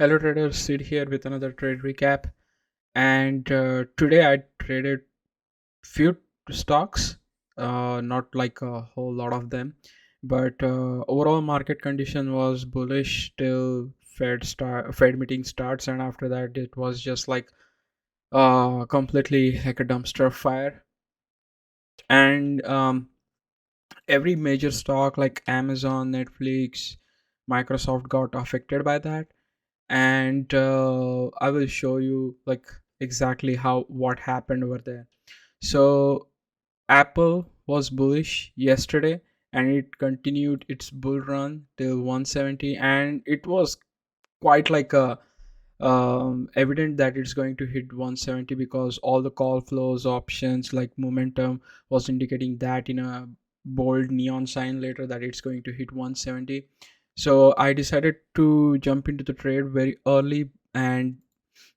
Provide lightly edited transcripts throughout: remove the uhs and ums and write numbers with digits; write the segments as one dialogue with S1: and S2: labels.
S1: Hello traders, Sid here with another trade recap. And today I traded few stocks, not like a whole lot of them, but overall market condition was bullish till Fed meeting starts, and after that it was just like completely like a dumpster fire. And every major stock like Amazon, Netflix, Microsoft got affected by that, and I will show you like exactly how what happened over there. So Apple was bullish yesterday and it continued its bull run till 170, and it was quite like a evident that it's going to hit 170 because all the call flows options like momentum was indicating that in a bold neon sign later that it's going to hit 170. So I decided to jump into the trade very early, and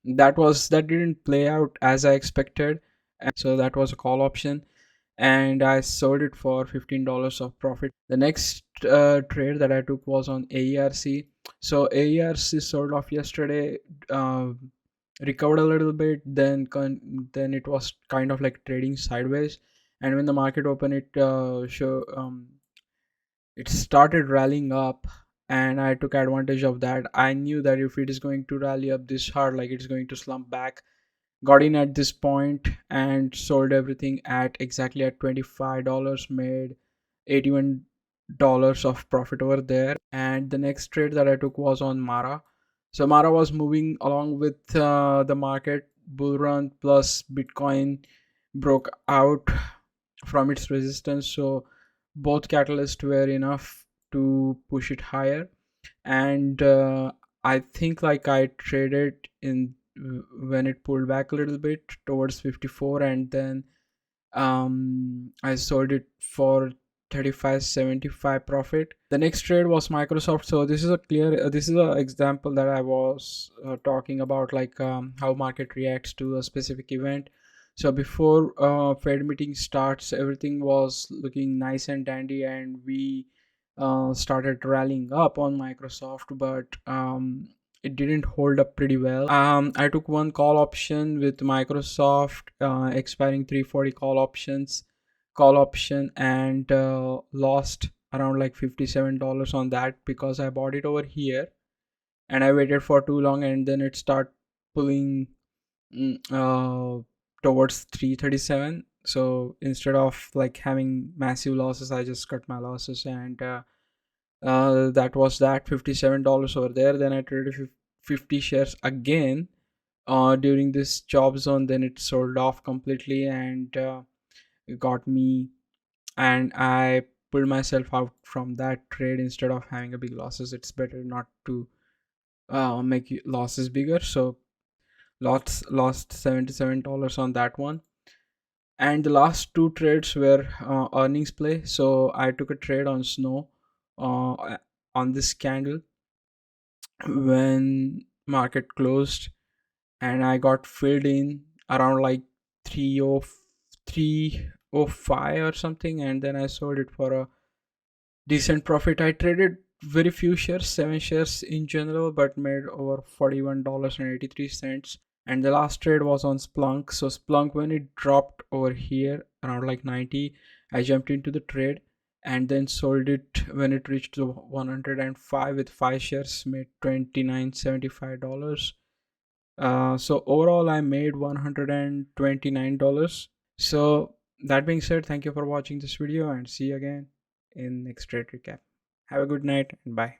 S1: that didn't play out as I expected, and so that was a call option, and I sold it for $15 of profit. The next trade that I took was on AERC. So AERC sold off yesterday, uh, recovered a little bit, then it was kind of like trading sideways, and when the market opened, it started rallying up, and I took advantage of that. I knew that if it is going to rally up this hard, like it's going to slump back. Got in at this point and sold everything at exactly at $25, made $81 of profit over there. And the next trade that I took was on Mara. So Mara was moving along with the market bull run, plus Bitcoin broke out from its resistance, so both catalysts were enough to push it higher. And I think like I traded in when it pulled back a little bit towards 54, and then I sold it for 35.75 profit. The next trade was Microsoft. So this is a example that I was talking about, like how market reacts to a specific event. So before Fed meeting starts, everything was looking nice and dandy, and we started rallying up on Microsoft, but it didn't hold up pretty well. I took one call option with Microsoft, expiring 340 call option, and lost around like $57 on that because I bought it over here and I waited for too long, and then it start pulling mm, uh, towards 337. So instead of like having massive losses, I just cut my losses, and that was that $57 over there. Then I traded 50 shares again during this job zone, then it sold off completely, and it got me, and I pulled myself out from that trade. Instead of having a big losses, it's better not to make losses bigger. So lost $77 on that one. And the last two trades were earnings play. So I took a trade on Snow on this candle when market closed, and I got filled in around like 30305 or something, and then I sold it for a decent profit. I traded very few shares, 7 shares in general, but made over $41.83. And the last trade was on Splunk. So Splunk, when it dropped over here around like 90, I jumped into the trade and then sold it when it reached to 105 with 5 shares, made $29.75. So overall I made $129. So that being said, thank you for watching this video, and see you again in next trade recap. Have a good night and bye.